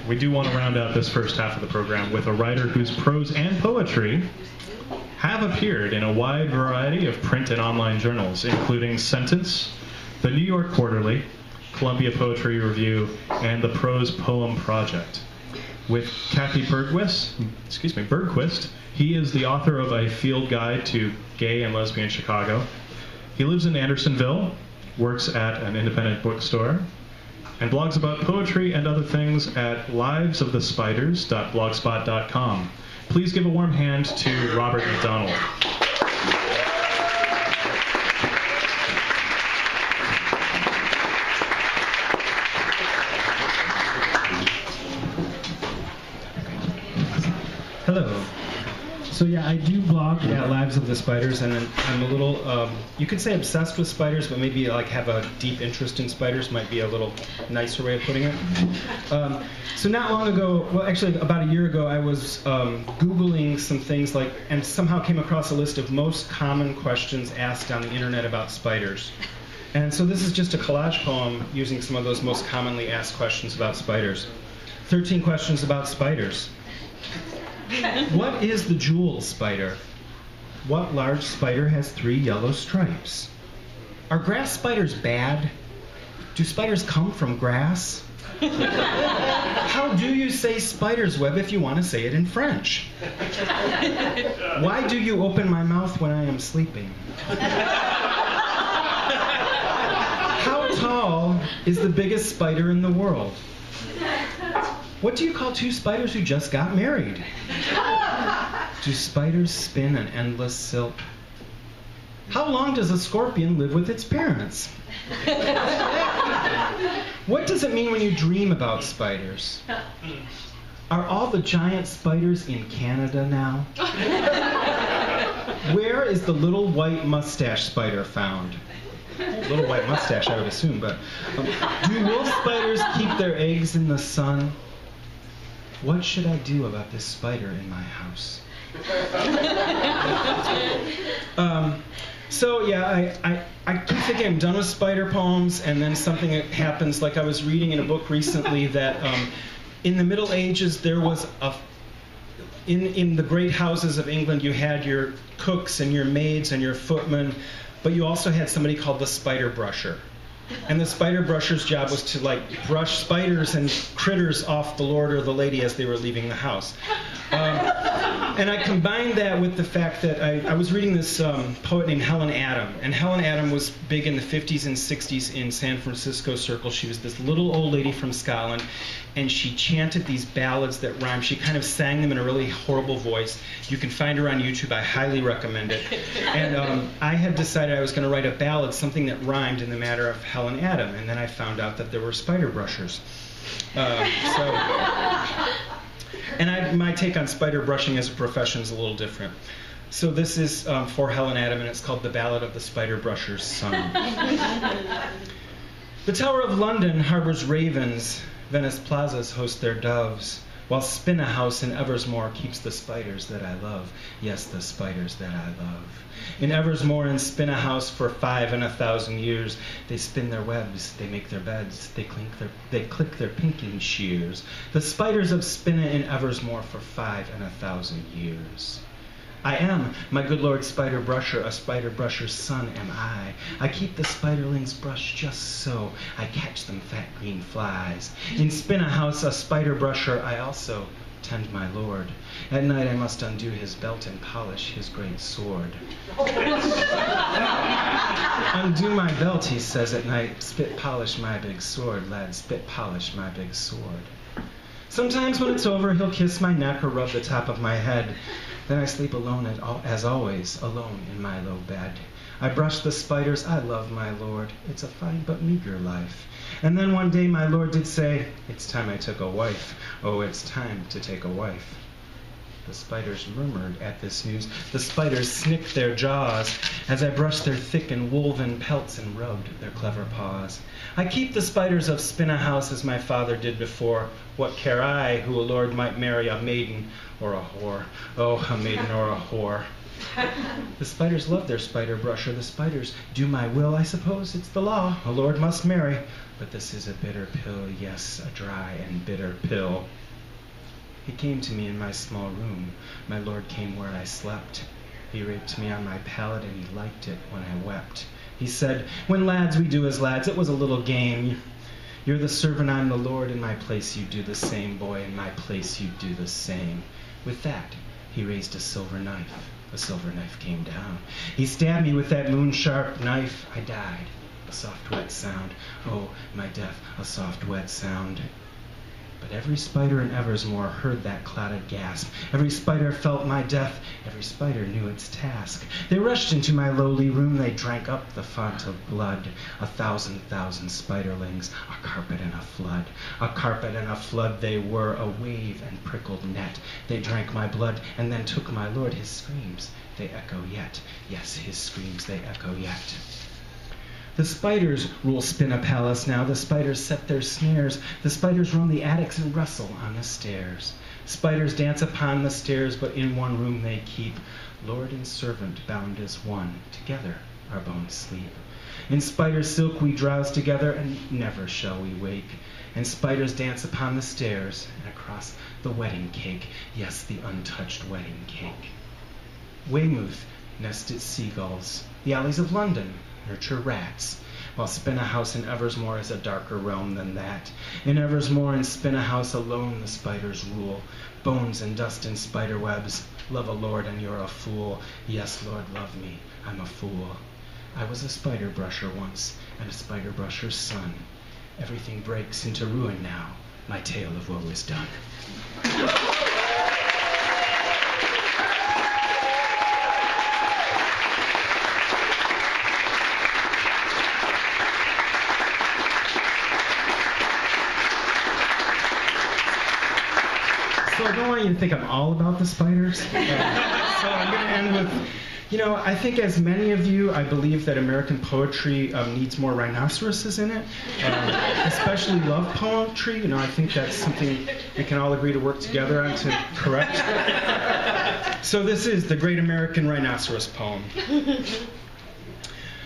we do want to round out this first half of the program with a writer whose prose and poetry have appeared in a wide variety of print and online journals, including Sentence, the New York Quarterly, Columbia Poetry Review, and the Prose Poem Project. With Kathy Bergquist, he is the author of a field guide to gay and lesbian Chicago. He lives in Andersonville, works at an independent bookstore, and blogs about poetry and other things at livesofthespiders.blogspot.com. Please give a warm hand to Robert McDonald. Hello. So yeah, I do blog at Lives of the Spiders, and I'm a little, you could say obsessed with spiders, but maybe like have a deep interest in spiders might be a little nicer way of putting it. So not long ago, well actually about a year ago, I was Googling some things and somehow came across a list of most common questions asked on the internet about spiders. And so this is just a collage poem using some of those most commonly asked questions about spiders. 13 questions about spiders. What is the jewel spider? What large spider has 3 yellow stripes? Are grass spiders bad? Do spiders come from grass? How do you say spider's web if you want to say it in French? Why do you open my mouth when I am sleeping? How tall is the biggest spider in the world? What do you call 2 spiders who just got married? Do spiders spin an endless silk? How long does a scorpion live with its parents? What does it mean when you dream about spiders? Are all the giant spiders in Canada now? Where is the little white mustache spider found? Little white mustache, I would assume, but do wolf spiders keep their eggs in the sun? What should I do about this spider in my house? So yeah, I keep thinking I'm done with spider poems, and then something happens. Like I was reading in a book recently that in the Middle Ages there was in the great houses of England you had your cooks and your maids and your footmen, but you also had somebody called the spider brusher. And the spider brusher's job was to brush spiders and critters off the lord or the lady as they were leaving the house. And I combined that with the fact that I was reading this poet named Helen Adam. And Helen Adam was big in the 50s and 60s in San Francisco circles. She was this little old lady from Scotland, and she chanted these ballads that rhymed. She kind of sang them in a really horrible voice. You can find her on YouTube. I highly recommend it. And I had decided I was going to write a ballad, something that rhymed in the matter of Helen Adam. And then I found out that there were spider brushers. And my take on spider brushing as a profession is a little different. So this is for Helen Adam, and it's called The Ballad of the Spider Brusher's Son. The Tower of London harbors ravens, Venice plazas host their doves, while Spin a House in Eversmoor keeps the spiders that I love. Yes, the spiders that I love. In Eversmoor and Spin a House for 5 and 1,000 years, they spin their webs, they make their beds, they click their pinking shears. The spiders of Spinna in Eversmoor for 5 and 1,000 years. I am, my good Lord Spider Brusher, a spider brusher's son am I. I keep the spiderlings brushed just so, I catch them fat green flies. In Spin a House, a spider brusher, I also tend my lord. At night I must undo his belt and polish his great sword. Undo my belt, he says at night, spit polish my big sword, lad, spit polish my big sword. Sometimes when it's over, he'll kiss my neck or rub the top of my head. Then I sleep alone as always, alone in my low bed. I brush the spiders, I love my lord. It's a fine but meager life. And then one day my lord did say, it's time I took a wife. Oh, it's time to take a wife. The spiders murmured at this news. The spiders snicked their jaws as I brushed their thick and woven pelts and rubbed their clever paws. I keep the spiders of Spin a House as my father did before. What care I who a lord might marry a maiden or a whore? Oh, a maiden or a whore. The spiders love their spider brusher. The spiders do my will. I suppose it's the law. A lord must marry but this is a bitter pill, yes, a dry and bitter pill. He came to me in my small room. My lord came where I slept. He raped me on my pallet, and he liked it when I wept. He said, when lads we do as lads, it was a little game. You're the servant, I'm the lord. In my place you do the same, boy. In my place you do the same. With that, he raised a silver knife. A silver knife came down. He stabbed me with that moon-sharp knife. I died. A soft, wet sound. Oh, my death, a soft, wet sound. But every spider in Eversmoor heard that clouded gasp. Every spider felt my death. Every spider knew its task. They rushed into my lowly room. They drank up the font of blood. 1,000 spiderlings, a carpet and a flood. A carpet and a flood they were, a wave and prickled net. They drank my blood and then took my lord. His screams, they echo yet. Yes, his screams, they echo yet. The spiders rule Spinna Palace now. The spiders set their snares. The spiders roam the attics and rustle on the stairs. Spiders dance upon the stairs, but in one room they keep lord and servant bound as one. Together our bones sleep. In spider silk we drowse together, and never shall we wake. And spiders dance upon the stairs and across the wedding cake. Yes, the untouched wedding cake. Weymouth nested seagulls. The alleys of London nurture rats, while Spinna House in Eversmoor is a darker realm than that. In Eversmoor and Spinna House alone the spiders rule. Bones and dust and spider webs. Love a lord and you're a fool. Yes, Lord, love me, I'm a fool. I was a spider brusher once, and a spider brusher's son. Everything breaks into ruin now. My tale of woe is done. So I don't want you to think I'm all about the spiders. So I'm going to end with, I think as many of you, I believe that American poetry needs more rhinoceroses in it, especially love poetry. I think that's something we can all agree to work together on to correct. So this is the Great American Rhinoceros Poem.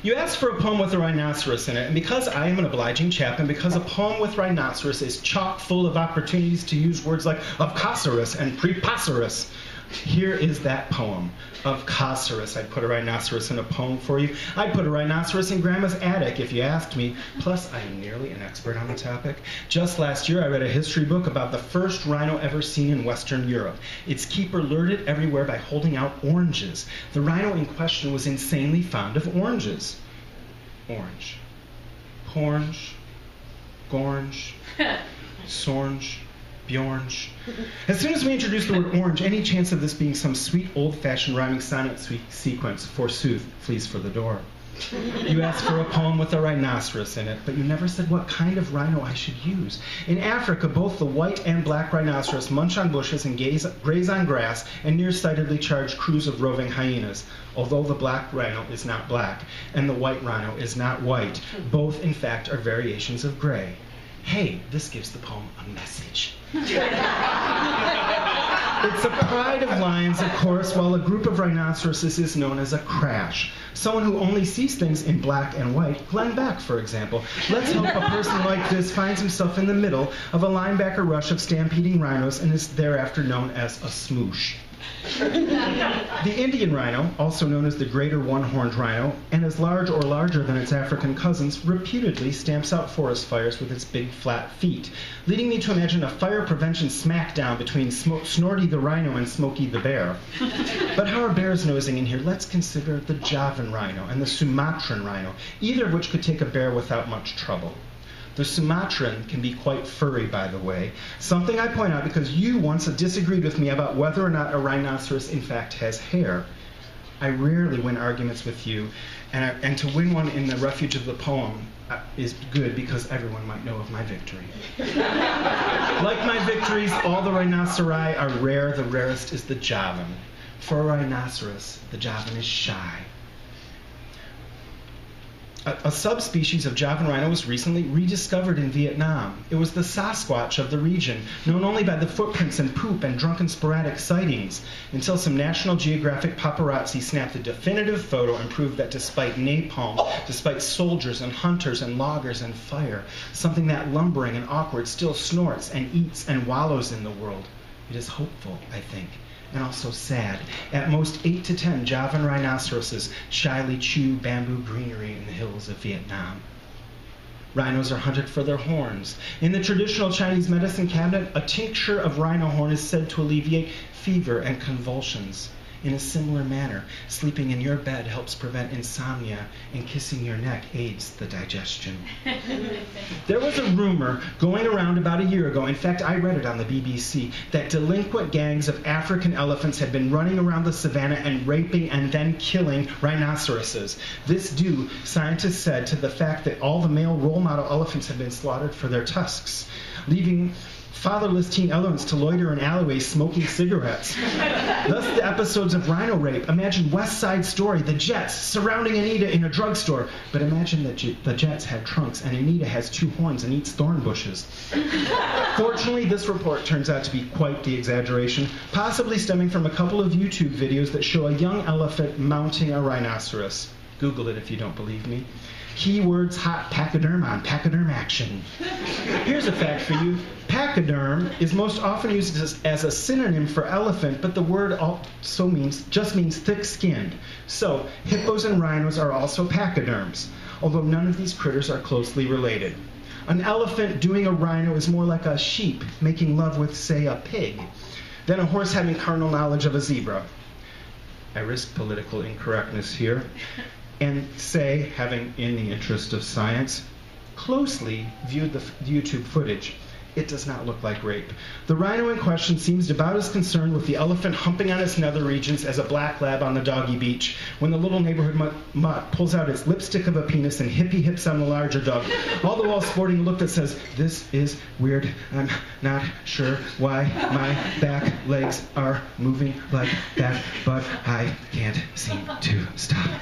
You asked for a poem with a rhinoceros in it, and because I am an obliging chap, and because a poem with rhinoceros is chock full of opportunities to use words like "ofcocerous" and "preposterous," here is that poem. Ofcocerous. I'd put a rhinoceros in a poem for you. I'd put a rhinoceros in Grandma's attic if you asked me. Plus, I am nearly an expert on the topic. Just last year, I read a history book about the first rhino ever seen in Western Europe. Its keeper lured it everywhere by holding out oranges. The rhino in question was insanely fond of oranges. Orange. Porange. Gorange. Sorange. Bjornge. As soon as we introduce the word orange, any chance of this being some sweet, old-fashioned rhyming sonnet sequence, forsooth, flees for the door. You asked for a poem with a rhinoceros in it, but you never said what kind of rhino I should use. In Africa, both the white and black rhinoceros munch on bushes and graze on grass and nearsightedly charge crews of roving hyenas, although the black rhino is not black and the white rhino is not white. Both, in fact, are variations of gray. Hey, this gives the poem a message. It's a pride of lions, of course, while a group of rhinoceroses is known as a crash. Someone who only sees things in black and white, Glenn Beck, for example. Let's hope a person like this finds himself in the middle of a linebacker rush of stampeding rhinos and is thereafter known as a smoosh. The Indian rhino, also known as the greater one-horned rhino, and as large or larger than its African cousins, reputedly stamps out forest fires with its big flat feet, leading me to imagine a fire prevention smackdown between Snorty the rhino and Smokey the bear. But how are bears nosing in here? Let's consider the Javan rhino and the Sumatran rhino, either of which could take a bear without much trouble. The Sumatran can be quite furry, by the way, something I point out because you once disagreed with me about whether or not a rhinoceros in fact has hair. I rarely win arguments with you, and to win one in the refuge of the poem is good because everyone might know of my victory. Like my victories, all the rhinoceri are rare. The rarest is the Javan. For a rhinoceros, the Javan is shy. A subspecies of Javan rhino was recently rediscovered in Vietnam. It was the Sasquatch of the region, known only by the footprints and poop and drunken sporadic sightings, until some National Geographic paparazzi snapped a definitive photo and proved that despite napalm, despite soldiers and hunters and loggers and fire, something that lumbering and awkward still snorts and eats and wallows in the world. It is hopeful, I think, and also sad. At most 8 to 10 Javan rhinoceroses shyly chew bamboo greenery in the hills of Vietnam. Rhinos are hunted for their horns. In the traditional Chinese medicine cabinet, a tincture of rhino horn is said to alleviate fever and convulsions. In a similar manner, sleeping in your bed helps prevent insomnia, and kissing your neck aids the digestion. There was a rumor going around about a year ago, in fact I read it on the BBC, that delinquent gangs of African elephants had been running around the savannah and raping and then killing rhinoceroses. This due, scientists said, to the fact that all the male role model elephants had been slaughtered for their tusks, leaving fatherless teen elephants to loiter in alleyways smoking cigarettes. Thus the episodes of rhino rape. Imagine West Side Story, the Jets surrounding Anita in a drugstore. But imagine that the Jets had trunks and Anita has 2 horns and eats thorn bushes. Fortunately, this report turns out to be quite the exaggeration, possibly stemming from a couple of YouTube videos that show a young elephant mounting a rhinoceros. Google it if you don't believe me. Keywords hot pachyderm on pachyderm action. Here's a fact for you. Pachyderm is most often used as a synonym for elephant, but the word also means thick-skinned. So hippos and rhinos are also pachyderms, although none of these critters are closely related. An elephant doing a rhino is more like a sheep making love with, say, a pig, than a horse having carnal knowledge of a zebra. I risk political incorrectness here, and say, having, in the interest of science, closely viewed the YouTube footage. It does not look like rape. The rhino in question seems about as concerned with the elephant humping on its nether regions as a black lab on the doggy beach when the little neighborhood mutt pulls out its lipstick of a penis and hippie hips on the larger dog, all the while sporting a look that says, "This is weird. I'm not sure why my back legs are moving like that, but I can't seem to stop."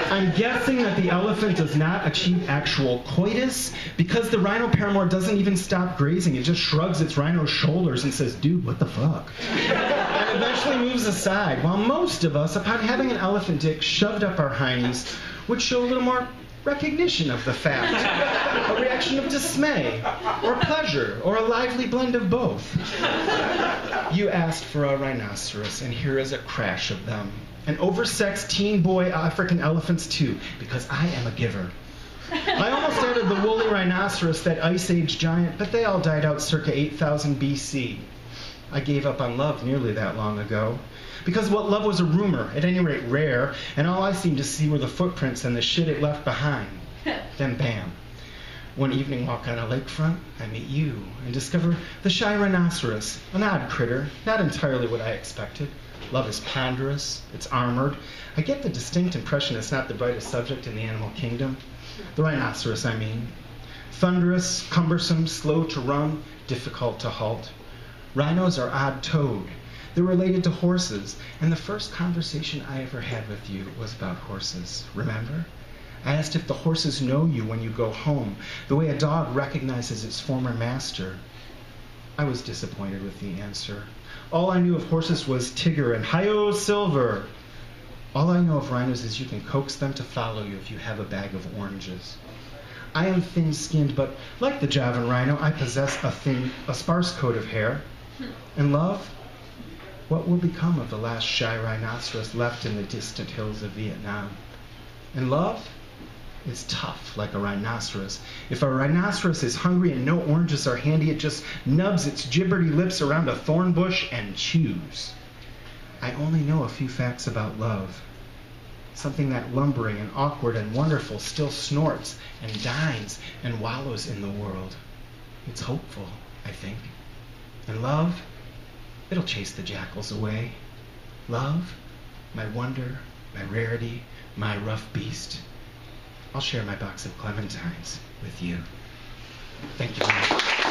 I'm guessing that the elephant does not achieve actual coitus because the rhino paramour doesn't even stop grazing. It just shrugs its rhino's shoulders and says, "Dude, what the fuck?" And eventually moves aside, while most of us, upon having an elephant dick shoved up our heinies, would show a little more recognition of the fact, a reaction of dismay, or pleasure, or a lively blend of both. You asked for a rhinoceros, and here is a crash of them. And oversexed teen boy African elephants too, because I am a giver. I almost added the woolly rhinoceros, that ice age giant, but they all died out circa 8000 BC. I gave up on love nearly that long ago. Because what love was a rumor, at any rate rare, and all I seemed to see were the footprints and the shit it left behind. Then bam. One evening walk on a lakefront, I meet you and discover the shy rhinoceros, an odd critter, not entirely what I expected. Love is ponderous, it's armored. I get the distinct impression it's not the brightest subject in the animal kingdom. The rhinoceros, I mean. Thunderous, cumbersome, slow to run, difficult to halt. Rhinos are odd-toed. They're related to horses, and the first conversation I ever had with you was about horses, remember? I asked if the horses know you when you go home, the way a dog recognizes its former master. I was disappointed with the answer. All I knew of horses was Tigger and Hi-Yo Silver. All I know of rhinos is you can coax them to follow you if you have a bag of oranges. I am thin-skinned, but like the Javan rhino, I possess a sparse coat of hair. And love? What will become of the last shy rhinoceros left in the distant hills of Vietnam? And love? It's tough, like a rhinoceros. If a rhinoceros is hungry and no oranges are handy, it just nubs its gibberty lips around a thorn bush and chews. I only know a few facts about love. Something that lumbering and awkward and wonderful still snorts and dines and wallows in the world. It's hopeful, I think. And love? It'll chase the jackals away. Love? My wonder, my rarity, my rough beast. I'll share my box of clementines with you. Thank you very much.